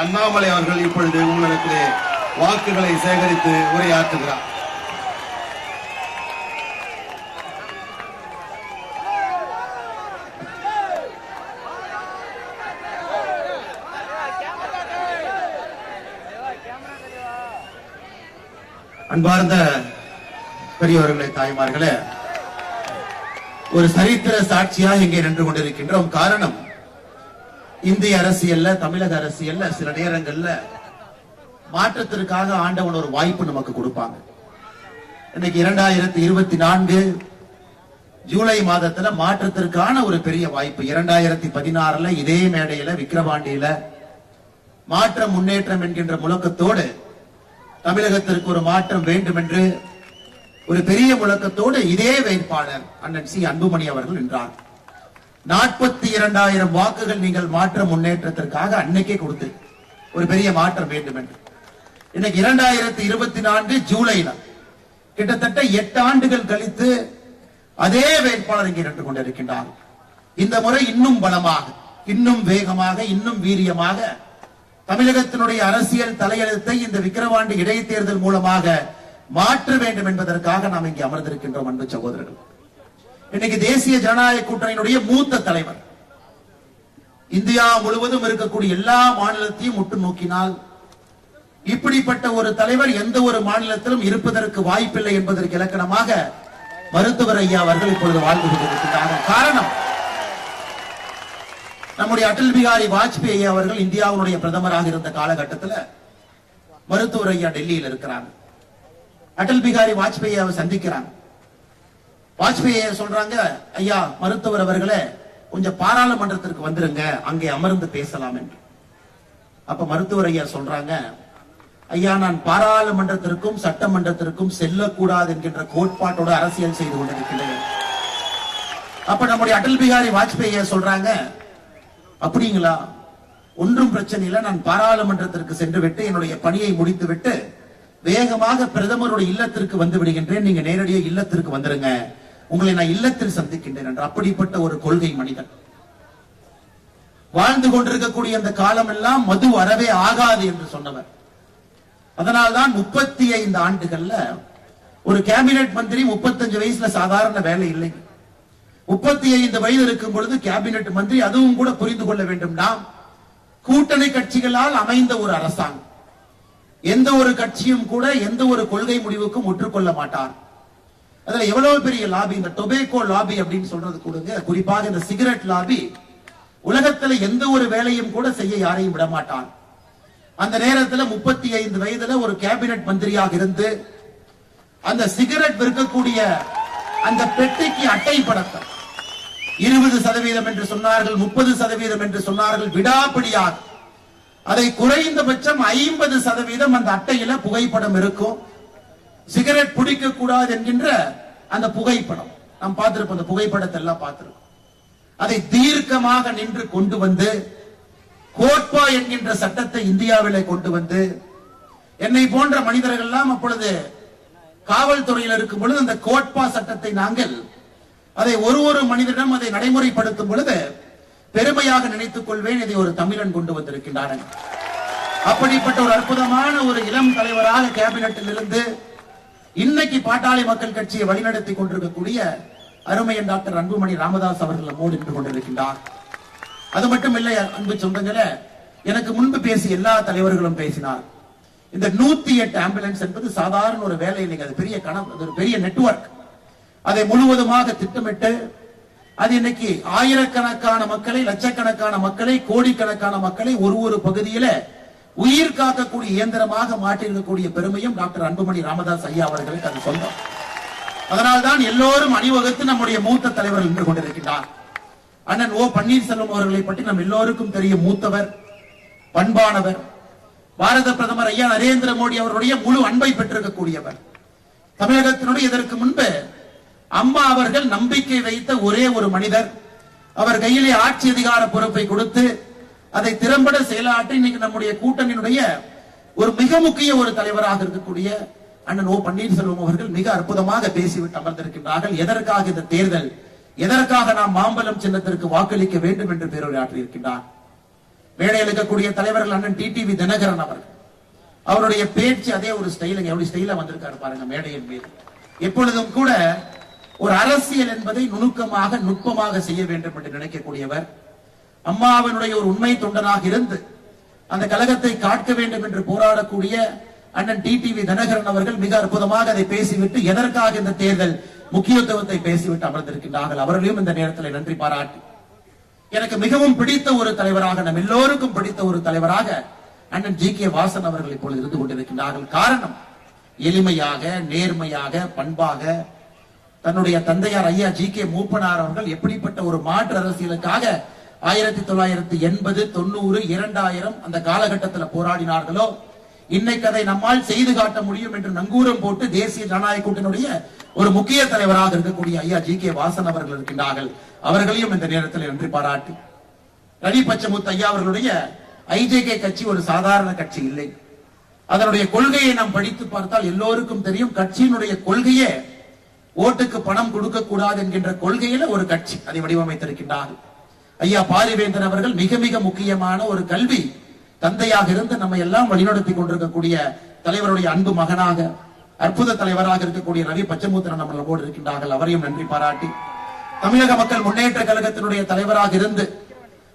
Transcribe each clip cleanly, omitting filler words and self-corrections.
அண்ணாமலை அவர்கள் இப்பொழுது உங்களுக்கு வாக்குகளை சேகரித்து உரையாற்றுகிறார். அன்பார்ந்த பெரியவர்களே, தாய்மார்களே, ஒரு சரித்திர சாட்சியாக இங்கே நின்று கொண்டிருக்கின்றோம். காரணம், இந்திய அரசியல்ல, தமிழக அரசியல்ல சில நேரங்கள்ல மாற்றத்திற்காக ஆண்டவன் ஒரு வாய்ப்பு நமக்கு கொடுப்பாங்க. இன்னைக்கு 2024 ஜூலை மாதத்துல மாற்றத்திற்கான ஒரு பெரிய வாய்ப்பு. 2016 இதே மேடையில விக்கிரவாண்டியில மாற்ற முன்னேற்றம் என்கின்ற முழக்கத்தோடு தமிழகத்திற்கு ஒரு மாற்றம் வேண்டும் என்று ஒரு பெரிய முழக்கத்தோடு இதே வேட்பாளர் அண்ணன் சி அன்புமணி அவர்கள் நின்றார். 42,000 வாக்குகள் நீங்கள் மாற்ற முன்னேற்றத்திற்காக அன்னைக்கே கொடுத்து ஒரு பெரிய மாற்றம் வேண்டும் என்று. இன்னைக்கு 2024 ஜூலைல கிட்டத்தட்ட 8 ஆண்டுகள் கழித்து அதே வேட்பாளர் இங்கே நின்று கொண்டிருக்கின்றார். இந்த முறை இன்னும் பலமாக, இன்னும் வேகமாக, இன்னும் வீரியமாக தமிழகத்தினுடைய அரசியல் தலையெழுத்தை இந்த விக்கிரவாண்டி இடைத்தேர்தல் மூலமாக மாற்ற வேண்டும் என்பதற்காக நாம் இங்கே அமர்ந்திருக்கின்றோம். அன்பு சகோதரர்கள், இன்னைக்கு தேசிய ஜனநாயக கூட்டணியினுடைய மூத்த தலைவர், இந்தியா முழுவதும் இருக்கக்கூடிய எல்லா மாநிலத்தையும் முட்டு நோக்கினால் இப்படிப்பட்ட ஒரு தலைவர் எந்த ஒரு மாநிலத்திலும் இருப்பதற்கு வாய்ப்பில்லை என்பதற்கு இலக்கணமாக மருத்துவர் ஐயா அவர்கள் இப்பொழுது வாழ்ந்து கொண்டிருக்கிறார்கள். காரணம், நம்முடைய அடல் பிகாரி வாஜ்பேயி ஐயா அவர்கள் இந்தியாவுடைய பிரதமராக இருந்த காலகட்டத்தில் மருத்துவர் ஐயா டெல்லியில் இருக்கிறாங்க. அடல் பிகாரி வாஜ்பேயி அவர் சந்திக்கிறாங்க. வாஜ்பேயி சொல்றாங்க, ஐயா மருத்துவர் அவர்களே, கொஞ்சம் பாராளுமன்றத்திற்கு வந்துருங்க, அங்கே அமர்ந்து பேசலாம் என்று. அப்ப மருத்துவர் ஐயா சொல்றாங்க, ஐயா நான் பாராளுமன்றத்திற்கும் சட்டமன்றத்திற்கும் செல்லக்கூடாது என்கின்ற கோட்பாட்டோட அரசியல் செய்து கொண்டிருக்கிறேன். அப்ப நம்முடைய அடல் பிகாரி வாஜ்பேயி சொல்றாங்க, அப்படிங்களா, ஒன்றும் பிரச்சனை இல்லை, நான் பாராளுமன்றத்திற்கு சென்று விட்டு என்னுடைய பணியை முடித்து விட்டு வேகமாக பிரதமருடைய இல்லத்திற்கு வந்து விடுகின்றேன், நீங்க நேரடியாக இல்லத்திற்கு வந்துருங்க, உங்களை நான் இல்லத்தில் சந்திக்கின்றேன் என்று. அப்படிப்பட்ட ஒரு கொள்கை மனிதன். வாழ்ந்து கொண்டிருக்கக்கூடிய அந்த காலம் எல்லாம் மது அறவே ஆகாது என்று சொன்னவர். அதனால்தான் 35 ஆண்டுகள்ல ஒரு கேபினெட் மந்திரி 35 வயசுல சாதாரண வேலை இல்லை. 35 வயது இருக்கும் பொழுது கேபினெட் மந்திரி, அதுவும் கூட புரிந்து கொள்ள வேண்டும், நாம் கூட்டணி கட்சிகளால் அமைந்த ஒரு அரசாங்கம். எந்த ஒரு கட்சியும் கூட எந்த ஒரு கொள்கை முடிவுக்கும் ஒற்றுக்கொள்ள மாட்டார். அதுல எவ்வளவு பெரிய லாபி, இந்த டொபேக்கோ லாபி அப்படின்னு சொல்றது கொடுங்க, குறிப்பாக இந்த சிகரெட் லாபி உலகத்துல எந்த ஒரு வேலையும் கூட செய்ய யாரையும் விட மாட்டான். அந்த நேரத்தில் 35 வயதுல ஒரு கேபினெட் மந்திரியாக இருந்து அந்த சிகரெட் விற்கக்கூடிய அந்த பெட்டிக்கு அட்டை படத்தை 20% என்று சொன்னார்கள், 30% என்று சொன்னார்கள். விடாப்பிடியாக அதை குறைந்தபட்சம் 50% அந்த அட்டையில புகைப்படம் இருக்கும். சிகரெட் பிடிக்க கூடாது என்கின்ற அந்த புகைப்படம் நாம் பார்த்திருப்போம். அந்த புகைப்படத்தை எல்லாம் பார்த்திருக்கோம். அதை தீர்க்கமாக நின்று கொண்டு வந்து கோட்பா என்கின்ற சட்டத்தை இந்தியாவிலே கொண்டு வந்து, என்னை போன்ற மனிதர்கள் எல்லாம் அப்பொழுது காவல்துறையில் இருக்கும் பொழுது அந்த கோட்பா சட்டத்தை நாங்கள் அதை ஒரு மனிதனிடம் அதை நடைமுறைப்படுத்தும் பொழுது பெருமையாக நினைத்துக் கொள்வேன், இதை ஒரு தமிழன் கொண்டு வந்திருக்கின்றார். அப்படிப்பட்ட ஒரு அற்புதமான ஒரு இளம் தலைவராக கேபினட்டில் இருந்து இன்னைக்கு பாட்டாளி மக்கள் கட்சியை வழிநடத்தி கொண்டிருக்கக்கூடிய அருமையன் டாக்டர் அன்புமணி ராமதாஸ் அவர்கள் நம்மோடு நின்று கொண்டிருக்கின்றார். அது மட்டும் இல்லை அன்பு சொந்தங்களே, எனக்கு முன்பு பேசிய எல்லா தலைவர்களும் பேசினார். இந்த 108 ஆம்புலன்ஸ் என்பது சாதாரண ஒரு வேலை இல்லைங்க, அது பெரிய கணக்கு, அது ஒரு பெரிய நெட்வொர்க். அதை முழுவதுமாக திட்டமிட்டு அது இன்னைக்கு ஆயிரக்கணக்கான மக்களை, லட்சக்கணக்கான மக்களை, கோடிக்கணக்கான மக்களை ஒரு பகுதியில உயிர் காக்கக்கூடிய இயந்திரமாக மாற்றிருக்கக்கூடிய பெருமையும் டாக்டர் அன்புமணி ராமதாஸ் ஐயா அவர்களுக்கு அது சொந்தம். அதனால்தான் எல்லோரும் அணிவகுத்து நம்முடைய மூத்த தலைவர்கள் நின்று கொண்டிருக்கிறார். அண்ணன் ஓ பன்னீர்செல்வம் அவர்களை பற்றி நம் எல்லோருக்கும் தெரியும். மூத்தவர், பண்பானவர், பாரத பிரதமர் ஐயா நரேந்திர மோடி அவருடைய முழு அன்பை பெற்றிருக்கக்கூடியவர். தமிழகத்தினுடைய இதற்கு முன்பு அம்மா அவர்கள் நம்பிக்கை வைத்த ஒரே ஒரு மனிதர். அவர் கையிலே ஆட்சி அதிகார பொறுப்பை கொடுத்து அதை திறம்பட செயலாற்றி இன்னைக்கு நம்முடைய கூட்டணியினுடைய ஒரு மிக முக்கிய ஒரு தலைவராக இருக்கக்கூடிய அண்ணன் ஓ பன்னீர்செல்வம் அவர்கள் மிக அற்புதமாக பேசிவிட்டு அமர்ந்திருக்கின்றார்கள். எதற்காக இந்த தேர்தல், எதற்காக நாம் மாம்பலம் சின்னத்திற்கு வாக்களிக்க வேண்டும் என்று பேருரையாற்றி இருக்கின்றார். மேடையில் இருக்கக்கூடிய தலைவர்கள் அண்ணன் டிடிவி தினகரன் அவர்கள், அவருடைய பேச்சு அதே ஒரு ஸ்டைலுங்க, எப்படி ஸ்டைலா வந்திருக்காரு பாருங்க மேடையின் மீது. எப்பொழுதும் கூட ஒரு அரசியல் என்பதை நுணுக்கமாக நுட்பமாக செய்ய வேண்டும் என்று நினைக்கக்கூடியவர். அம்மாவினுடைய ஒரு உண்மை தொண்டனாக இருந்து அந்த கழகத்தை காக்க வேண்டும் என்று போராடக்கூடிய அண்ணன் டிடிவி தினகரன் அவர்கள் மிக அற்புதமாக அதை பேசிவிட்டு எதற்காக இந்த தேர்தல் முக்கியத்துவத்தை பேசிவிட்டு அமர்ந்திருக்கின்றார்கள். அவர்களையும் இந்த நேரத்தில் நன்றி பாராட்டி, எனக்கு மிகவும் பிடித்த ஒரு தலைவராக, நம் எல்லோருக்கும் பிடித்த ஒரு தலைவராக அண்ணன் ஜி.கே. வாசன் அவர்கள் இப்பொழுது இருந்து கொண்டிருக்கின்றார்கள். காரணம், எளிமையாக, நேர்மையாக, பண்பாக தன்னுடைய தந்தையார் ஐயா ஜி.கே. மூப்பனார் அவர்கள் எப்படிப்பட்ட ஒரு மாற்று அரசியலுக்காக 1980, 90, 2000 அந்த காலகட்டத்தில் போராடினார்களோ, இன்னைக்கு அதை நம்மால் செய்து காட்ட முடியும் என்று நங்கூரம் போட்டு தேசிய ஜனநாயக கூட்டணியுடைய ஒரு முக்கிய தலைவராக இருக்கக்கூடிய ஐயா ஜி.கே. வாசன் அவர்கள் இருக்கின்றார்கள். அவர்களையும் இந்த நேரத்தில் நன்றி பாராட்டி, ரவி பச்சமுத்து ஐயா அவர்களுடைய ஐஜேகே கட்சி ஒரு சாதாரண கட்சி இல்லை. அதனுடைய கொள்கையை நாம் படித்து பார்த்தால் எல்லோருக்கும் தெரியும். கட்சியினுடைய கொள்கையே ஓட்டுக்கு பணம் கொடுக்க கூடாது என்கின்ற கொள்கையில ஒரு கட்சி அதை வடிவமைத்திருக்கின்றார்கள். ஐயா பாரிவேந்தன் அவர்கள் மிக மிக முக்கியமான ஒரு கல்வி தந்தையாக இருந்து நம்ம எல்லாம் வழிநடத்தி கொண்டிருக்கக்கூடிய தலைவருடைய அன்பு மகனாக, அற்புத தலைவராக இருக்கக்கூடிய ரவி பச்சமுத்திரன் நம்மளோடு இருக்கின்றார்கள். அவரையும் நன்றி பாராட்டி, தமிழக மக்கள் முன்னேற்ற கழகத்தினுடைய தலைவராக இருந்து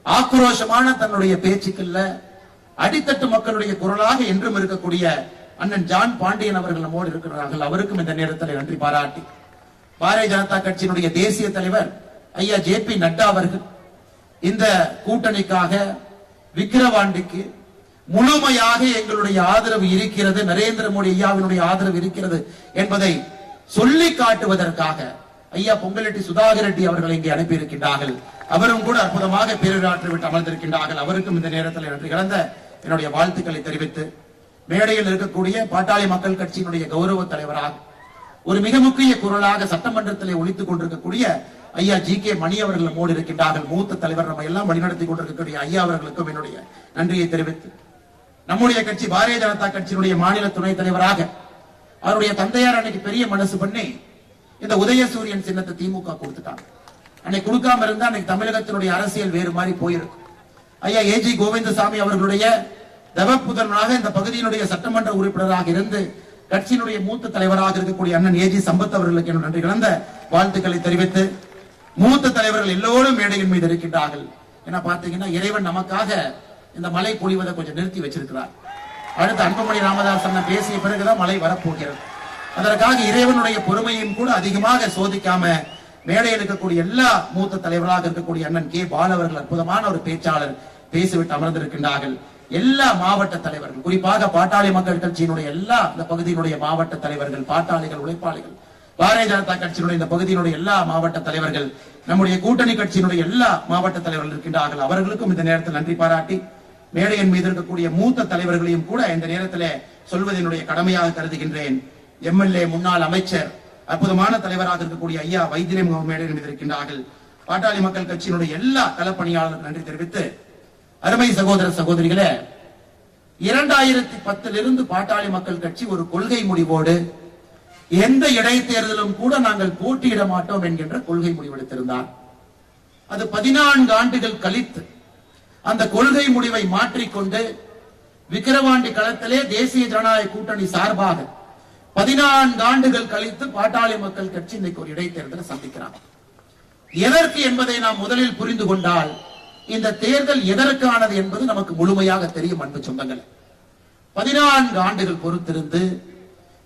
ஆக்ரோஷமான தன்னுடைய பேச்சுக்கள்ல அடித்தட்டு மக்களுடைய குரலாக என்றும் இருக்கக்கூடிய அண்ணன் ஜான் பாண்டியன் அவர்கள் நம்மோடு இருக்கிறார்கள். அவருக்கும் இந்த நேரத்தில் நன்றி பாராட்டி, பாரதிய ஜனதா கட்சியினுடைய தேசிய தலைவர் ஐயா ஜே.பி. நட்டா அவர்கள் இந்த கூட்டணிக்காக விக்கிரவாண்டிக்கு முழுமையாக எங்களுடைய ஆதரவு இருக்கிறது, நரேந்திர மோடி ஐயாவினுடைய ஆதரவு இருக்கிறது என்பதை சொல்லி காட்டுவதற்காக ஐயா பொங்கலெட்டி சுதாகர் ரெட்டி அவர்கள் இங்கே அனுப்பி இருக்கின்றார்கள். அவரும் கூட அற்புதமாக பேரராற்றி விட்டு அமர்ந்திருக்கின்றார்கள். அவருக்கும் இந்த நேரத்தில் நன்றி கலந்த என்னுடைய வாழ்த்துக்களை தெரிவித்து, மேடையில் இருக்கக்கூடிய பாட்டாளி மக்கள் கட்சியினுடைய கௌரவ தலைவராக ஒரு மிக முக்கிய குரலாக சட்டமன்றத்திலே ஒலித்துக் கொண்டிருக்கக்கூடிய ஐயா ஜி.கே. மணி அவர்கள் நம்மோடு இருக்கின்றார்கள். மூத்த தலைவர், நம்ம எல்லாம் வழிநடத்தி கொண்டிருக்கக்கூடிய ஐயா அவர்களுக்கும் என்னுடைய நன்றியை தெரிவித்து, நம்முடைய கட்சி பாரதிய ஜனதா கட்சியினுடைய மாநில துணைத் தலைவராக அவருடைய தந்தையார் அன்னைக்கு பெரிய மனசு பண்ணி இந்த உதயசூரியன் சின்னத்தை திமுக கொடுத்துட்டாங்க. அன்னைக்கு கொடுக்காம இருந்தா அன்னைக்கு தமிழகத்தினுடைய அரசியல் வேறு மாதிரி போயிருக்கும். ஐயா ஏ.ஜி. கோவிந்தசாமி அவர்களுடைய தவப்புதனாக இந்த பகுதியினுடைய சட்டமன்ற உறுப்பினராக இருந்து கட்சியினுடைய மூத்த தலைவராக இருக்கக்கூடிய அண்ணன் ஏ.ஜி. சம்பத் அவர்களுக்கு என்னுடைய நன்றி கலந்த வாழ்த்துக்களை தெரிவித்து, மூத்த தலைவர்கள் எல்லோரும் மேடையின் மீது இருக்கின்றார்கள். என்ன பாத்தீங்கன்னா, இறைவன் நமக்காக இந்த மழை பொழிவதை கொஞ்சம் நிறுத்தி வச்சிருக்கிறார். அடுத்து அன்புமணி ராமதாஸ் அண்ணன் பேசிய பிறகுதான் மழை வரப்போகிறது. அதற்காக இறைவனுடைய பொறுமையும் கூட அதிகமாக சோதிக்காம மேடையில் இருக்கக்கூடிய எல்லா மூத்த தலைவராக இருக்கக்கூடிய அண்ணன் கே. பால் அவர்கள் அற்புதமான ஒரு பேச்சாளர் பேசிவிட்டு அமர்ந்திருக்கின்றார்கள். எல்லா மாவட்ட தலைவர்கள், குறிப்பாக பாட்டாளி மக்கள் கட்சியினுடைய எல்லா இந்த பகுதியினுடைய மாவட்ட தலைவர்கள், பாட்டாளிகள், உழைப்பாளிகள், பாரதிய ஜனதா கட்சியினுடைய இந்த பகுதியினுடைய எல்லா மாவட்ட தலைவர்கள், நம்முடைய கூட்டணி கட்சியினுடைய எல்லா மாவட்ட தலைவர்கள் இருக்கின்றார்கள். அவர்களுக்கும் இந்த நேரத்தில் நன்றி பாராட்டி, மேடையின் மீது இருக்கக்கூடிய மூத்த தலைவர்களையும் கூட இந்த நேரத்தில் சொல்வதனுடைய கடமையாக கருதுகின்றேன். எம்எல்ஏ, முன்னாள் அமைச்சர், அற்புதமான தலைவராக இருக்கக்கூடிய ஐயா வைத்தியம் மேடையின் மீது இருக்கின்றார்கள். பாட்டாளி மக்கள் கட்சியினுடைய எல்லா களப்பணியாளர்களும் நன்றி தெரிவித்து, அருமை சகோதர சகோதரிகளே, 2010 பாட்டாளி மக்கள் கட்சி ஒரு கொள்கை முடிவோடு எந்த இடைத்தேர்தலும் கூட நாங்கள் போட்டியிட மாட்டோம் என்கின்ற கொள்கை முடிவெடுத்திருந்தார். அது 14 ஆண்டுகள் கழித்து அந்த கொள்கை முடிவை மாற்றிக்கொண்டு விக்கிரவாண்டி களத்திலே தேசிய ஜனநாயக கூட்டணி சார்பாக 14 ஆண்டுகள் கழித்து பாட்டாளி மக்கள் கட்சி இன்னைக்கு ஒரு இடைத்தேர்தலை சந்திக்கிறார். எதற்கு என்பதை நாம் முதலில் புரிந்து கொண்டால் இந்த தேர்தல் எதற்கானது என்பது நமக்கு முழுமையாக தெரியும். அன்பு சொந்தங்கள், 14 ஆண்டுகள் பொறுத்திருந்து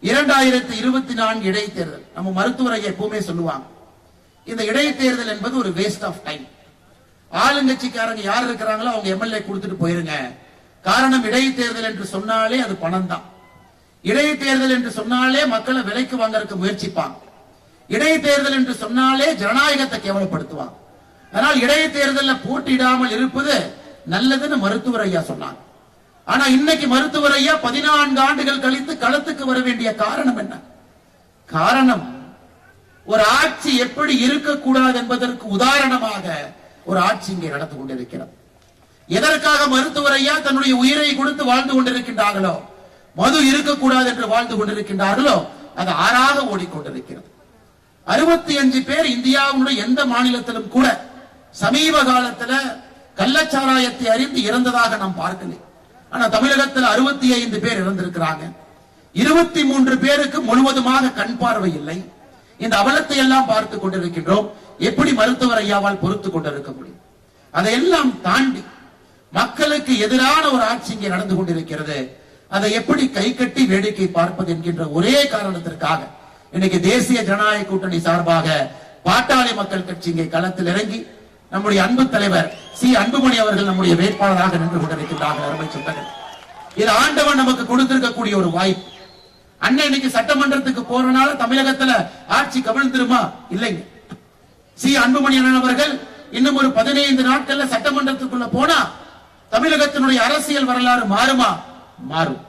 2024 இடைத்தேர்தல், நம்ம மருத்துவரை எப்பவுமே சொல்லுவாங்க, இந்த இடைத்தேர்தல் என்பது ஒரு வேஸ்ட் ஆஃப் டைம். ஆளுங்கட்சிக்காரங்க யார் இருக்கிறாங்களோ அவங்க எம்எல்ஏ கொடுத்துட்டு போயிருங்க. காரணம், இடைத்தேர்தல் என்று சொன்னாலே அது பணம் தான். இடைத்தேர்தல் என்று சொன்னாலே மக்களை விலைக்கு வாங்கறதுக்கு முயற்சிப்பாங்க. இடைத்தேர்தல் என்று சொன்னாலே ஜனநாயகத்தை கேவலப்படுத்துவாங்க. அதனால் இடைத்தேர்தலில் போட்டியிடாமல் இருப்பது நல்லதுன்னு மருத்துவர் ஐயா சொன்னாங்க. ஆனா இன்னைக்கு மருத்துவர் ஐயா 14 ஆண்டுகள் கழித்து களத்துக்கு வர வேண்டிய காரணம் என்ன? காரணம், ஒரு ஆட்சி எப்படி இருக்கக்கூடாது என்பதற்கு உதாரணமாக ஒரு ஆட்சி இங்கே நடந்து கொண்டிருக்கிறது. எதற்காக மருத்துவர் ஐயா தன்னுடைய உயிரை கொடுத்து வாழ்ந்து கொண்டிருக்கின்றார்களோ, மது இருக்கக்கூடாது என்று வாழ்ந்து கொண்டிருக்கின்றார்களோ, அது ஆறாக ஓடிக்கொண்டிருக்கிறது. 65 பேர் இந்தியாவுடைய எந்த மாநிலத்திலும் கூட சமீப காலத்தில் கள்ளச்சாராயத்தை அறிந்து இறந்ததாக நாம் பார்க்கல. ஆனா தமிழகத்தில் 65 பேர் இறந்திருக்கிறாங்க. 23 பேருக்கு முழுவதுமாக கண் பார்வை இல்லை. இந்த அவலத்தை எல்லாம் பார்த்து கொண்டிருக்கின்றோம். எப்படி மருத்துவர் ஐயாவால் பொறுத்துக் கொண்டிருக்க முடியும்? அதையெல்லாம் தாண்டி மக்களுக்கு எதிரான ஒரு ஆட்சி இங்கே நடந்து கொண்டிருக்கிறது. அதை எப்படி கை கட்டி வேடிக்கை பார்ப்பது என்கின்ற ஒரே காரணத்திற்காக இன்னைக்கு தேசிய ஜனநாயக கூட்டணி சார்பாக பாட்டாளி மக்கள் கட்சி இங்கே களத்தில் இறங்கி நம்முடைய அன்பு தலைவர் சி அன்புமணி அவர்கள் நம்முடைய வேட்பாளராக நின்று கொண்டிருக்கின்றார்கள். அருமை சொந்தங்கள், இது ஆண்டவன் நமக்கு கொடுத்திருக்கக்கூடிய ஒரு வாய்ப்பு. அண்ணன் இன்னைக்கு சட்டமன்றத்துக்கு போறனால தமிழகத்துல ஆட்சி கவிழ்ந்துருமா? இல்லைங்க. சி அன்புமணி அண்ணன் அவர்கள் இன்னும் ஒரு 15 நாட்கள்ல சட்டமன்றத்துக்குள்ள போனா தமிழகத்தினுடைய அரசியல் வரலாறு மாறுமா? மாறும்.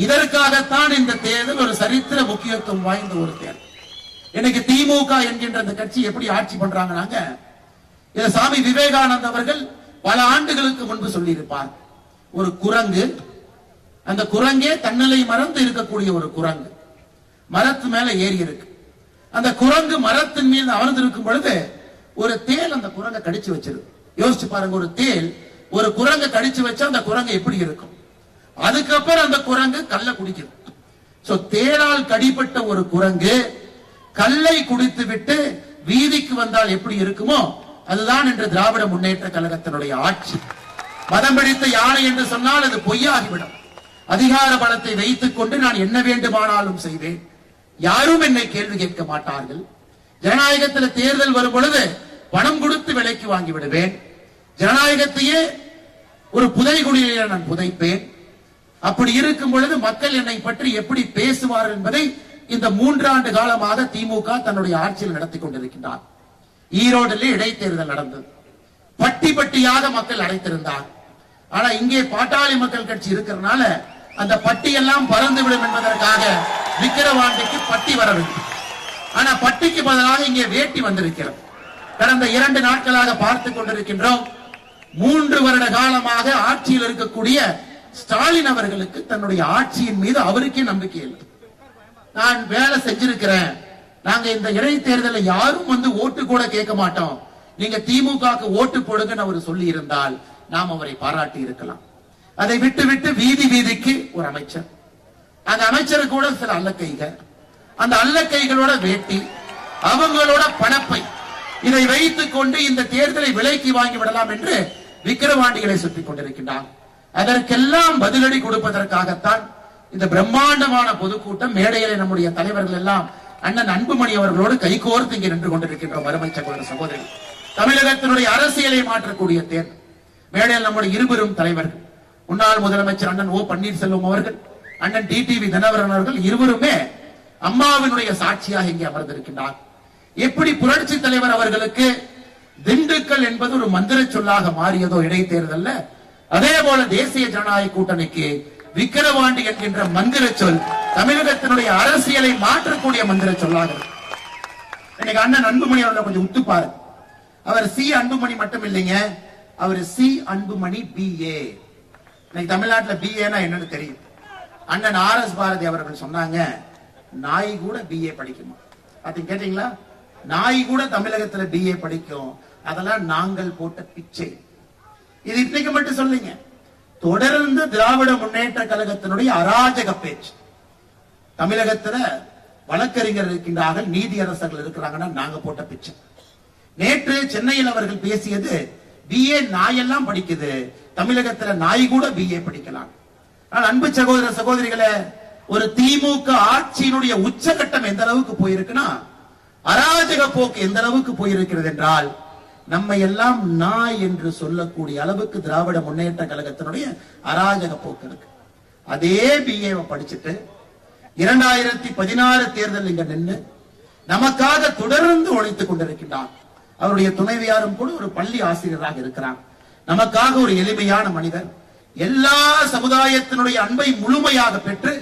இதற்காகத்தான் இந்த தேர்தல் ஒரு சரித்திர முக்கியத்துவம் வாய்ந்த ஒரு தேர்தல். இன்னைக்கு திமுக என்கின்ற அந்த கட்சி எப்படி ஆட்சி பண்றாங்க? இத சாமி விவேகானந்தர் அவர்கள் பல ஆண்டுகளுக்கு முன்பு சொல்லி இருப்பார். ஒரு குரங்கு, அந்த குரங்கே தன்னலை மறந்து இருக்கக்கூடிய ஒரு குரங்கு மரத்து மேல ஏறி இருக்கு. அந்த குரங்கு மரத்தின் மீது அமர்ந்திருக்கும் பொழுது ஒரு தேல் அந்த குரங்கை கடிச்சு வச்சிருக்கு. யோசிச்சு பாருங்க, ஒரு தேல் ஒரு குரங்கை கடிச்சு வச்சா அந்த குரங்கு எப்படி இருக்கும்? அதுக்கப்புறம் அந்த குரங்கு கல்லை குடிக்குது. சோ தேளால் கடிப்பட்ட ஒரு குரங்கு கல்லை குடித்து விட்டு வீதிக்கு வந்தால் எப்படி இருக்குமோ அதுதான் இன்று திராவிட முன்னேற்ற கழகத்தினுடைய ஆட்சி. மதம் பிடித்த யானை என்று சொன்னால் அது பொய்யாகிவிடும். அதிகார பலத்தை வைத்துக் கொண்டு நான் என்ன வேண்டுமானாலும் செய்வேன், யாரும் என்னை கேள்வி கேட்க மாட்டார்கள். ஜனநாயகத்தில் தேர்தல் வரும் பொழுது பணம் கொடுத்து விலைக்கு வாங்கி விடுவேன். ஜனநாயகத்தையே ஒரு புதைகுழியிலே நான் புதைப்பேன். அப்படி இருக்கும் பொழுது மக்கள் என்னை பற்றி எப்படி பேசுவார் என்பதை இந்த 3 ஆண்டு காலமாக திமுக தன்னுடைய ஆட்சியில் நடத்தி கொண்டிருக்கின்றார். ஈரோடில் இடைத்தேர்தல் நடந்தது. பட்டி பட்டியாக மக்கள் அடைத்திருந்தார். ஆனா இங்கே பாட்டாளி மக்கள் கட்சி இருக்கிறதுனால அந்த பட்டியெல்லாம் பறந்துவிடும் என்பதற்காக விக்கிரவாண்டிக்கு பட்டி வரவில்லை. ஆனா பட்டிக்கு பதிலாக இங்கே வேட்டி வந்திருக்கிறது. கடந்த 2 நாட்களாக பார்த்துக் கொண்டிருக்கின்றோம். 3 வருட காலமாக ஆட்சியில் இருக்கக்கூடிய ஸ்டாலின் அவர்களுக்கு தன்னுடைய ஆட்சியின் மீது அவருக்கே நம்பிக்கை இல்லை. நான் வேலை செஞ்சிருக்கிறேன், நாங்க இந்த இடைத்தேர்தலில் யாரும் வந்து ஓட்டு கூட கேட்க மாட்டோம், நீங்க திமுகவுக்கு ஓட்டு போடுங்கன்னு அவர் சொல்லி இருந்தால் நாம் அவரை பாராட்டி இருக்கலாம். அதை விட்டு விட்டு வீதி வீதிக்கு ஒரு அமைச்சர், அந்த அமைச்சர் கூட சில அல்லக்கைகள், அந்த அல்லக்கைகளோட வேட்டி, அவங்களோட பணப்பை, இதை வைத்துக் கொண்டு இந்த தேர்தலை விலைக்கு வாங்கி விடலாம் என்று விக்கிரவாண்டிகளை சுற்றிக் கொண்டிருக்கின்றார். அதற்கெல்லாம் பதிலடி கொடுப்பதற்காகத்தான் இந்த பிரம்மாண்டமான பொதுக்கூட்டம். மேடையிலே நம்முடைய தலைவர்கள் எல்லாம் அண்ணன் அன்புமணி அவர்களோடு கைகோர்த்து இங்கே நின்று கொண்டிருக்கின்றோம். அருமை சகோதர சகோதரி, தமிழகத்தினுடைய அரசியலை மாற்றக்கூடிய தேர்தல். மேடையில் நம்முடைய இருவரும் தலைவர்கள், முன்னாள் முதலமைச்சர் அண்ணன் ஓ பன்னீர்செல்வம் அவர்கள், அண்ணன் டிடிவி தினகரன் அவர்கள், இருவருமே அம்மாவினுடைய சாட்சியாக இங்கே அமர்ந்திருக்கின்றார். எப்படி புரட்சி தலைவர் அவர்களுக்கு திண்டுக்கல் என்பது ஒரு மந்திர சொல்லாக மாறியதோ இடைத்தேர்தல்ல, அதே போல தேசிய ஜனநாயக கூட்டணிக்கு விக்கிரவாண்டி என்கின்ற மந்திர சொல் தமிழகத்தினுடைய அரசியலை மாற்றக்கூடிய மந்திர சொல்லாக இன்னைக்கு அண்ணன் அன்புமணி அவர்களை கொஞ்சம் உத்துப்பாரு. அவர் சி அன்புமணி மட்டும் இல்லைங்க, அவர் சி அன்புமணி BA. இன்னைக்கு தமிழ்நாட்டில் BAனா என்னன்னு தெரியும். அண்ணன் RS பாரதி அவர்கள் சொன்னாங்க, நாய் கூட BA படிக்குமா? அது கேட்டீங்களா? நாய் கூட தமிழகத்துல BA படிக்கும். அதெல்லாம் நாங்கள் போட்ட பிச்சை. இது இன்னைக்கு மட்டும் சொல்லுங்க, தொடர்ந்து திராவிட முன்னேற்ற கழகத்தினுடைய அராஜக பேச்சு. தமிழகத்துல வழக்கறிஞர் இருக்கின்றார்கள், நீதியரசர்கள் இருக்கிறாங்கன்னா நாங்க போட்ட பிச்சை. நேற்று சென்னையில் அவர்கள் பேசியது, BA நாயெல்லாம் படிக்குது, தமிழகத்துல நாய் கூட BA படிக்கலாம். ஆனால் அன்பு சகோதர சகோதரிகளே, ஒரு திமுக ஆட்சியினுடைய உச்சகட்டம் எந்த அளவுக்கு போயிருக்குன்னா, அராஜக போக்கு எந்த அளவுக்கு போயிருக்கிறது என்றால், நம்மை எல்லாம் நாய் என்று சொல்லக்கூடிய அளவுக்கு திராவிட முன்னேற்ற கழகத்தினுடைய அராஜக போக்கு இருக்கு. அதே BA படிச்சுட்டு 2016 தேர்தல் இங்க நின்று நமக்காக தொடர்ந்து உழைத்துக் கொண்டிருக்கின்றார். அவருடைய துணைவியாரும் கூட ஒரு பள்ளி ஆசிரியராக இருக்கிறார். நமக்காக ஒரு எளிமையான மனிதர், எல்லா சமுதாயத்தினுடைய அன்பை முழுமையாக பெற்று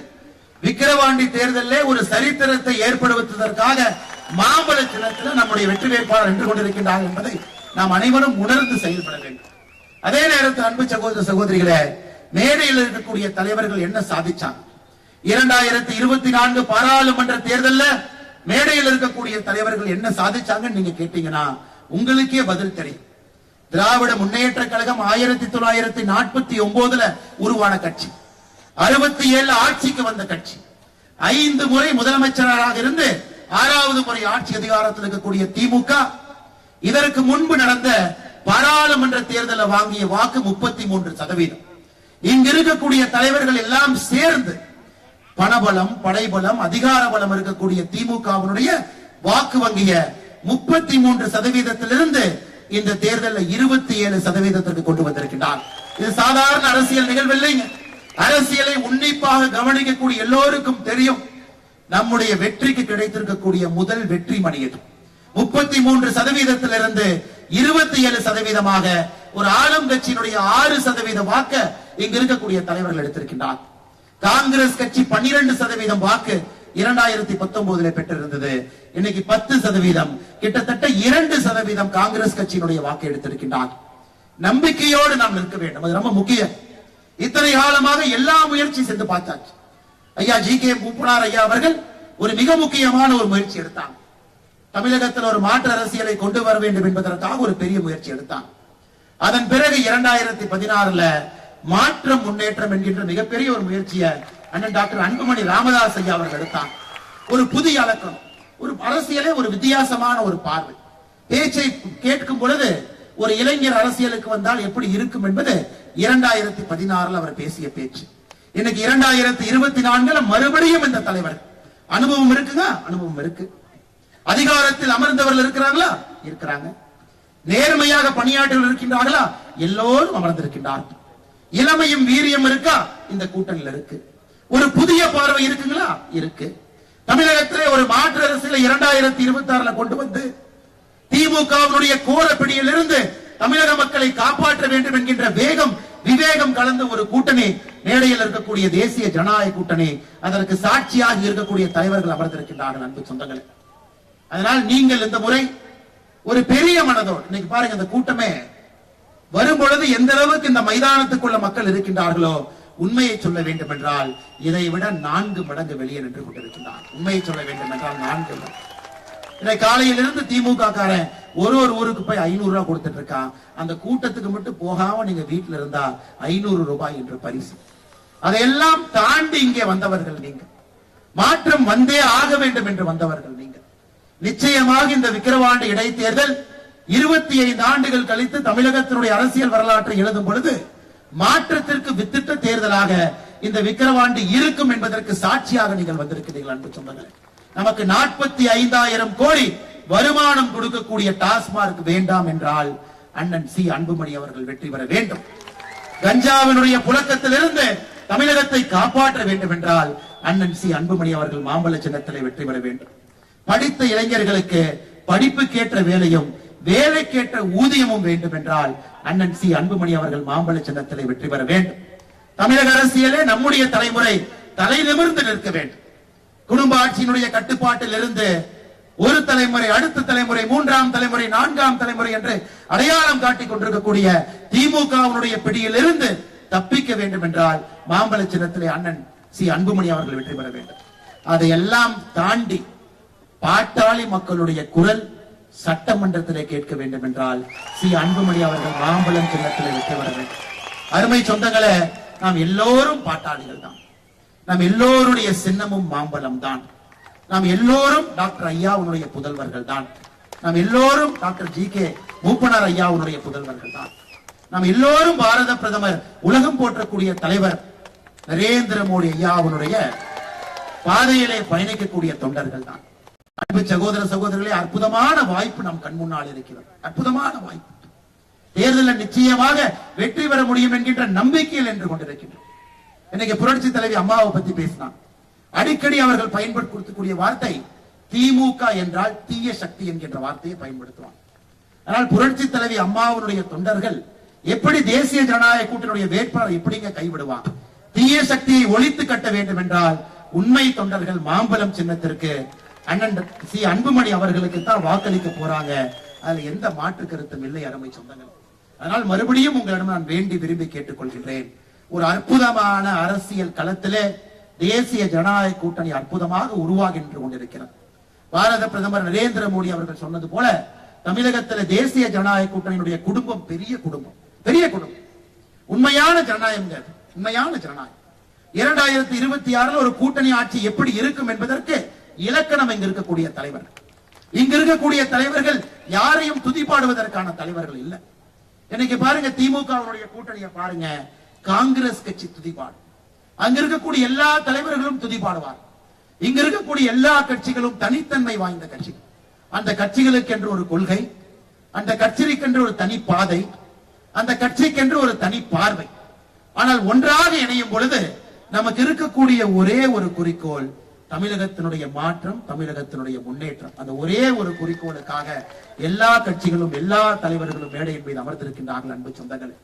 விக்கிரவாண்டி தேர்தலில் ஒரு சரித்திரத்தை ஏற்படுத்துவதற்காக மாம்பழ சின்னத்தில் நம்முடைய வெற்றி வேட்பாளர் நின்று கொண்டிருக்கின்றார் என்பதை நாம் அனைவரும் உணர்ந்து செயல்பட வேண்டும். அதே நேரத்தில் அன்பு சகோதர சகோதரிகளே, மேடையில் இருக்கக்கூடிய தலைவர்கள் என்ன சாதிச்சாங்க? 2024 பாராளுமன்ற தேர்தலில் மேடையில் இருக்கக்கூடிய தலைவர்கள் என்ன சாதிச்சாங்கன்னு நீங்க கேட்டீங்கன்னா உங்களுக்கே பதில் தெரியும். திராவிட முன்னேற்ற கழகம் 1949 உருவான கட்சி, 67 ஆட்சிக்கு வந்த கட்சி, 5 முறை முதலமைச்சராக இருந்து 6வது முறை ஆட்சி அதிகாரத்தில் இருக்கக்கூடிய திமுக இதற்கு முன்பு நடந்த பாராளுமன்ற தேர்தலில் வாங்கிய வாக்கு 33%. இங்க இருக்கக்கூடிய தலைவர்கள் எல்லாம் சேர்ந்து பணபலம், படைபலம், அதிகார பலம் இருக்கக்கூடிய திமுகவினுடைய வாக்கு வங்கிய 33%இலிருந்து இந்த தேர்தலில் 27%க்கு கொண்டு வந்திருக்கிறார். இது சாதாரண அரசியல் நிகழ்வு இல்லைங்க. அரசியலை உன்னிப்பாக கவனிக்கக்கூடிய எல்லோருக்கும் தெரியும் நம்முடைய வெற்றிக்கு கிடைத்திருக்கக்கூடிய முதல் வெற்றி மணி இது. 33%இலிருந்து 27%, ஒரு ஆளும் கட்சியினுடைய 6% வாக்கு இங்க இருக்கக்கூடிய தலைவர்கள் எடுத்திருக்கின்றார். காங்கிரஸ் கட்சி 12% வாக்கு 2019 பெற்றிருந்தது. இன்னைக்கு 10%, கிட்டத்தட்ட 2% காங்கிரஸ் கட்சியினுடைய வாக்கு எடுத்திருக்கின்றார். நம்பிக்கையோடு நாம் நிற்க வேண்டும், அது ரொம்ப முக்கியம். இத்தனை காலமாக எல்லா முயற்சி சென்று பார்த்தாச்சு. ஐயா ஜி.கே. மூப்பனார் ஐயா அவர்கள் ஒரு மிக முக்கியமான ஒரு முயற்சி எடுத்தாங்க. தமிழகத்தில் ஒரு மாற்று அரசியலை கொண்டு வர வேண்டும் என்பதற்காக ஒரு பெரிய முயற்சி எடுத்தாங்க. அதன் பிறகு 2016 மாற்றம் முன்னேற்றம் என்கின்ற மிகப்பெரிய ஒரு முயற்சியை அண்ணன் டாக்டர் அன்புமணி ராமதாஸ் ஐயா அவர்கள் எடுத்தாங்க. ஒரு புதிய அலக்கம், ஒரு அரசியலே ஒரு வித்தியாசமான ஒரு பார்வை. பேச்சை கேட்கும் பொழுது ஒரு இளைஞர் அரசியலுக்கு வந்தால் எப்படி இருக்கும் என்பது 2016 அவர் பேசிய பேச்சு. இன்னைக்கு 2024 மறுபடியும் இந்த தலைவர் அனுபவம் இருக்குங்க, அனுபவம் இருக்கு. அதிகாரத்தில் அமர்ந்தவர்கள் இருக்கிறாங்களா? இருக்கிறாங்க. நேர்மையாக பணியாற்றல் இருக்கின்றார்களா? எல்லோரும் அமர்ந்திருக்கின்றார்கள். இளமையும் வீரியம் இருக்கா? இந்த கூட்டணியில் இருக்கு. ஒரு புதிய பார்வை இருக்குங்களா? இருக்கு. தமிழகத்திலே ஒரு மாற்று அரசியலை 2026 கொண்டு வந்து திமுகவினுடைய கோர பிடியிலிருந்து தமிழக மக்களை காப்பாற்ற வேண்டும் என்கின்ற வேகம், விவேகம் கலந்த ஒரு கூட்டணி மேடையில் இருக்கக்கூடிய தேசிய ஜனநாயக கூட்டணி, அதற்கு சாட்சியாக இருக்கக்கூடிய தலைவர்கள் அமர்ந்திருக்கின்றார்கள். அன்பு சொந்தங்களே, அதனால் நீங்கள் இந்த முறை ஒரு பெரிய மனதோடு, இன்னைக்கு பாருங்க, இந்த கூட்டமே வரும்பொழுது எந்த அளவுக்கு இந்த மைதானத்துக்குள்ள மக்கள் இருக்கின்றார்களோ, உண்மையை சொல்ல வேண்டும் என்றால் இதை விட 4 மடங்கு வெளியே நின்று கொண்டிருக்கிறார். உண்மையை சொல்ல வேண்டும் என்றால் 4 மடங்கு. இன்னைக்கு காலையிலிருந்து திமுக காரன் ஒரு ஊருக்கு போய் 500 ரூபாய் கொடுத்துட்டு இருக்கான். அந்த கூட்டத்துக்கு மட்டும் போகாம நீங்க வீட்டுல இருந்தா 500 ரூபாய் என்று பரிசு. அதையெல்லாம் தாண்டி இங்கே வந்தவர்கள் நீங்க. மாற்றம் வந்தே ஆக வேண்டும் என்று வந்தவர்கள் நீங்க. நிச்சயமாக இந்த விக்கிரவாண்டி இடைத்தேர்தல் 25 ஆண்டுகள் கழித்து தமிழகத்தினுடைய அரசியல் வரலாற்றை எழுதும் பொழுது மாற்றத்திற்கு வித்திட்ட தேர்தலாக இந்த விக்கிரவாண்டி இருக்கும் என்பதற்கு சாட்சியாக நீங்கள் வந்திருக்கிறீர்கள். அன்பு சொந்தங்களே, நமக்கு 45,000 கோடி வருமானம் கொடுக்கக்கூடிய டாஸ்மார்க் வேண்டாம் என்றால் அண்ணன் சி அன்புமணி அவர்கள் வெற்றி பெற வேண்டும். கஞ்சாவினுடைய புழக்கத்திலிருந்து தமிழகத்தை காப்பாற்ற வேண்டும் என்றால் அண்ணன் சி அன்புமணி அவர்கள் மாம்பழ சின்னத்திலே வெற்றி பெற வேண்டும். படித்த இளைஞர்களுக்கு படிப்புக்கேற்ற வேலையும் வேலைக்கேற்ற ஊதியமும் வேண்டும் என்றால் அண்ணன் சி அன்புமணி அவர்கள் மாம்பழ சின்னத்திலே வெற்றி பெற வேண்டும். தமிழக அரசியலே நம்முடைய தலைமுறை தலை நிமிர்ந்து நிற்க வேண்டும். குடும்ப ஆட்சியினுடைய கட்டுப்பாட்டில் இருந்து ஒரு தலைமுறை, அடுத்த தலைமுறை, 3ஆம் தலைமுறை, 4ஆம் தலைமுறை என்று அடையாளம் காட்டிக் கொண்டிருக்கக்கூடிய திமுகவினுடைய பிடியில் இருந்து தப்பிக்க வேண்டும் என்றால் மாம்பழ சின்னத்திலே அண்ணன் சி அன்புமணி அவர்கள் வெற்றி பெற வேண்டும். அதையெல்லாம் தாண்டி பாட்டாளி மக்களுடைய குரல் சட்டமன்றத்திலே கேட்க வேண்டும் என்றால் சி அன்புமணி அவர்கள் மாம்பழம் சின்னத்திலே வெற்றி பெற வேண்டும். அருமை சொந்தங்களே, நாம் எல்லோரும் பாட்டாளிகள் தான். நாம் எல்லோருடைய சின்னமும் மாம்பழம் தான். நாம் எல்லோரும் டாக்டர் ஐயாவுடைய புதல்வர்கள் தான். நாம் எல்லோரும் டாக்டர் ஜி.கே. மூப்பனார் ஐயாவுடைய புதல்வர்கள் தான். நாம் எல்லோரும் பாரத பிரதமர், உலகம் போற்றக்கூடிய தலைவர் நரேந்திர மோடி ஐயாவுடைய பாதையிலே பயணிக்கக்கூடிய தொண்டர்கள் தான். அன்பு சகோதர சகோதரர்களே, அற்புதமான வாய்ப்பு நம் கண் முன்னால் இருக்கிறது. அற்புதமான வாய்ப்பு. தேர்தலில் நிச்சயமாக வெற்றி பெற முடியும் என்கின்ற நம்பிக்கையில் என்று கொண்டிருக்கின்றோம். இன்னைக்கு புரட்சி தலைவி அம்மாவை பத்தி பேசினான். அடிக்கடி அவர்கள் பயன்படுத்தக்கூடிய வார்த்தை திமுக என்றால் தீய சக்தி என்கின்ற வார்த்தையை பயன்படுத்துவாங்க. ஆனால் புரட்சி தலைவி அம்மாவுடைய தொண்டர்கள் எப்படி தேசிய ஜனநாயக கூட்டணியுடைய வேட்பாளர் எப்படிங்க கைவிடுவாங்க? தீய சக்தியை ஒழித்து கட்ட வேண்டும் என்றால் உண்மை தொண்டர்கள் மாம்பழம் சின்னத்திற்கு அண்ணன் சி அன்புமணி அவர்களுக்கு தான் வாக்களிக்க போறாங்க. அதுல எந்த மாற்று கருத்தும் இல்லை. அருமை சொந்தங்கள், அதனால் மறுபடியும் உங்களிடம் நான் வேண்டி விரும்பி கேட்டுக்கொள்கின்றேன். ஒரு அற்புதமான அரசியல் களத்திலே தேசிய ஜனநாயக கூட்டணி அற்புதமாக உருவாகின்ற கொண்டிருக்கிறது. பாரத பிரதமர் நரேந்திர மோடி அவர்கள் சொன்னது போல தமிழகத்தில் தேசிய ஜனநாயக கூட்டணியினுடைய குடும்பம் பெரிய குடும்பம், பெரிய குடும்பம். உண்மையான ஜனநாயகம், உண்மையான ஜனநாயகம். 2026 ஒரு கூட்டணி ஆட்சி எப்படி இருக்கும் என்பதற்கு இலக்கணம் இங்க இருக்கக்கூடிய தலைவர்கள். இங்க இருக்கக்கூடிய தலைவர்கள் யாரையும் துதிப்பாடுவதற்கான தலைவர்கள் இல்ல. இன்னைக்கு பாருங்க, திமுகவுடைய கூட்டணியை பாருங்க, காங்கிரஸ் கட்சி துதிப்பாடு. அங்க இருக்கக்கூடிய எல்லா தலைவர்களும் துதிப்பாடுவார். இங்க இருக்கக்கூடிய எல்லா கட்சிகளும் தனித்தன்மை வாய்ந்த கட்சிகள். அந்த கட்சிகளுக்கு என்று ஒரு கொள்கை, அந்த கட்சிக்கென்று ஒரு தனி பாதை, அந்த கட்சிக்கென்று ஒரு தனி பார்வை. ஆனால் ஒன்றாக இணையும் பொழுது நமக்கு இருக்கக்கூடிய ஒரே ஒரு குறிக்கோள் தமிழகத்தினுடைய மாற்றம், தமிழகத்தினுடைய முன்னேற்றம். அந்த ஒரே ஒரு குறிக்கோளுக்காக எல்லா கட்சிகளும் எல்லா தலைவர்களும் மேடையின் மீது அமர்ந்திருக்கின்றார்கள் அன்பு சொந்தங்களே.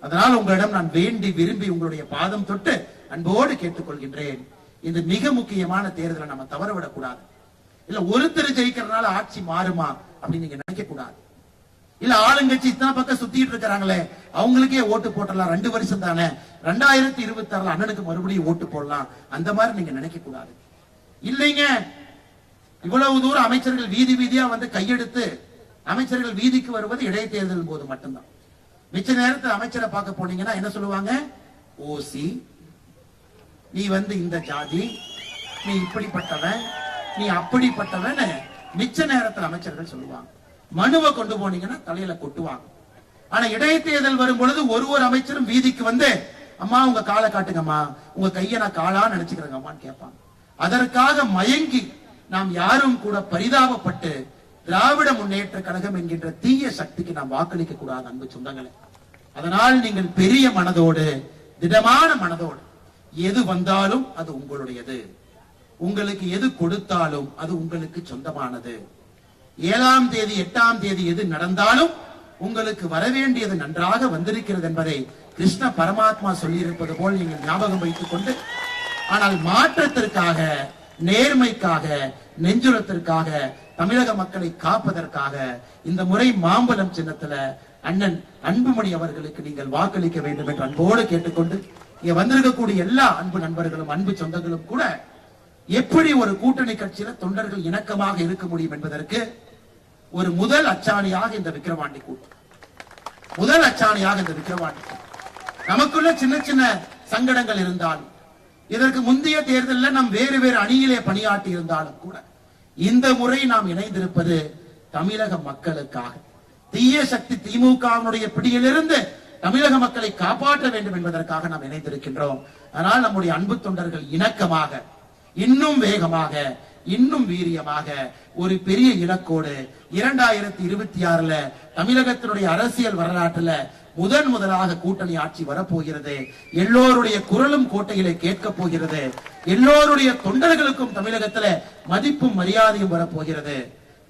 அதனால் உங்களிடம் நான் வேண்டி விரும்பி உங்களுடைய பாதம் தொட்டு அன்போடு கேட்டுக்கொள்கின்றேன், இந்த மிக முக்கியமான தேர்தலை நம்ம தவறவிடக் கூடாது. இல்ல ஒருத்தர் ஜெயிக்கிறதுனால ஆட்சி மாறுமா அப்படின்னு நீங்க நினைக்க கூடாது. இல்ல ஆளுங்கட்சி இத்தனை பக்கம் சுத்திட்டு இருக்கிறாங்களே, அவங்களுக்கே ஓட்டு போட்டலாம், 2 வருஷம் தானே, 2026 அண்ணனுக்கு மறுபடியும் ஓட்டு போடலாம், அந்த மாதிரி நீங்க நினைக்க கூடாது. இல்லைங்க, இவ்வளவு தூரம் அமைச்சர்கள் வீதி வீதியா வந்து கையெடுத்து அமைச்சர்கள் வீதிக்கு வருவது இடைத்தேர்தல் போது மட்டும்தான். மிச்ச நேரத்தில் அமைச்சரை பார்க்க போனீங்கன்னா என்ன சொல்லுவாங்க? ஓசி, நீ வந்து இந்த ஜாதி, நீ இப்படிப்பட்டவன், நீ அப்படிப்பட்டவன் மிச்ச நேரத்தில் அமைச்சர்கள் சொல்லுவாங்க. மனுவை கொண்டு போனீங்கன்னா தலையில கொட்டுவாங்க. ஆனா இடைத்தேர்தல் வரும் பொழுது ஒரு அமைச்சரும் வீதிக்கு வந்து, அம்மா உங்க காலை காட்டுங்கம்மா, உங்க கையை நான் காலா நினைச்சுக்கிறேங்கம்மான்னு கேட்பாங்க. அதற்காக மயங்கி நாம் யாரும் கூட பரிதாபப்பட்டு திராவிட முன்னேற்ற கழகம் என்கின்ற தீய சக்திக்கு நாம் வாக்களிக்க கூடாது அன்பு சொந்தங்களே. அதனால் நீங்கள் பெரிய மனதோடு, திடமான மனதோடு, எது வந்தாலும் அது உங்களுடையது, உங்களுக்கு எது கொடுத்தாலும் அது உங்களுக்கு சொந்தமானது. 7ஆம் தேதி 8ஆம் தேதி எது நடந்தாலும் உங்களுக்கு வரவேண்டியது நன்றாக வந்திருக்கிறது என்பதை கிருஷ்ண பரமாத்மா சொல்லி இருப்பது போல் நீங்கள் ஞாபகம் வைத்துக் கொண்டு, ஆனால் மாற்றத்திற்காக, நேர்மைக்காக, நெஞ்சுரத்திற்காக, தமிழக மக்களை காப்பதற்காக இந்த முறை மாம்பழம் சின்னத்துல அண்ணன் அன்புமணி அவர்களுக்கு நீங்கள் வாக்களிக்க வேண்டும் என்று அன்போடு கேட்டுக்கொண்டு, இங்க வந்திருக்கக்கூடிய எல்லா அன்பு நண்பர்களும் அன்பு சொந்தங்களும் கூட எப்படி ஒரு கூட்டணி கட்சியில தொண்டர்கள் இணக்கமாக இருக்க முடியும் என்பதற்கு ஒரு முதல் அச்சாணியாக இந்த விக்கிரவாண்டி கூட்டம், முதல் அச்சாணியாக இந்த விக்கிரவாண்டி கூட்டம். நமக்குள்ள சின்ன சின்ன சங்கடங்கள் இருந்தாலும், இதற்கு முந்தைய தேர்தலில் நாம் வேறு வேறு அணியிலே பணியாற்றி இருந்தாலும் கூட இந்த முறை நாம் இணைந்திருப்பது தமிழக மக்களுக்காக. தீய சக்தி திமுகவினுடைய பிடியிலிருந்து தமிழக மக்களை காப்பாற்ற வேண்டும் என்பதற்காக நாம் இணைந்திருக்கின்றோம். ஆனால் நம்முடைய அன்பு தொண்டர்கள் இணக்கமாக, இன்னும் வேகமாக, இன்னும் வீரியமாக ஒரு பெரிய இலக்கோடு 2026 தமிழகத்தினுடைய அரசியல் வரலாற்றுல முதலாக கூட்டணி ஆட்சி வரப்போகிறது. எல்லோருடைய குரலும் கோட்டையிலே கேட்க போகிறது. எல்லோருடைய தொண்டர்களுக்கும் தமிழகத்துல மதிப்பும் மரியாதையும் வரப்போகிறது.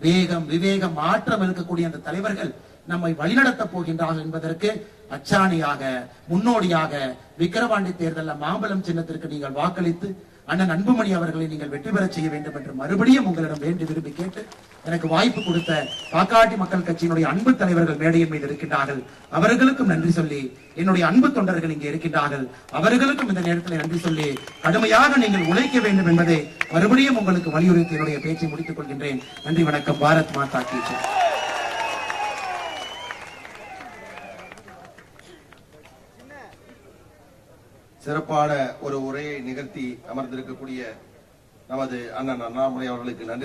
வேகம், விவேகம், மாற்றம் இருக்கக்கூடிய அந்த தலைவர்கள் நம்மை வழிநடத்த போகின்றார்கள் என்பதற்கு அச்சாணியாக, முன்னோடியாக விக்கிரவாண்டி தேர்தலில் மாம்பழம் சின்னத்திற்கு நீங்கள் வாக்களித்து அண்ணன் அன்புமணி அவர்களை நீங்கள் வெற்றி பெற செய்ய வேண்டும் என்று மறுபடியும் உங்களிடம் வேண்டி விரும்பி கேட்டு, எனக்கு வாய்ப்பு கொடுத்த பாக்காட்டி மக்கள் கட்சியினுடைய அன்பு தலைவர்கள் மேடையின் மீது இருக்கின்றார்கள், அவர்களுக்கும் நன்றி சொல்லி, என்னுடைய அன்பு தொண்டர்கள் இங்கே இருக்கின்றார்கள், அவர்களுக்கும் இந்த நேரத்தில் நன்றி சொல்லி, கடுமையாக நீங்கள் உழைக்க வேண்டும் என்பதை மறுபடியும் உங்களுக்கு வலியுறுத்தி என்னுடைய பேச்சை முடித்துக் கொள்கின்றேன். நன்றி, வணக்கம். பாரத் மாதா கி ஜெய். சிறப்பான ஒரு உரையை நிகழ்த்தி அமர்ந்திருக்கக்கூடிய நமது அண்ணன் அண்ணாமலை அவர்களுக்கு நன்றி.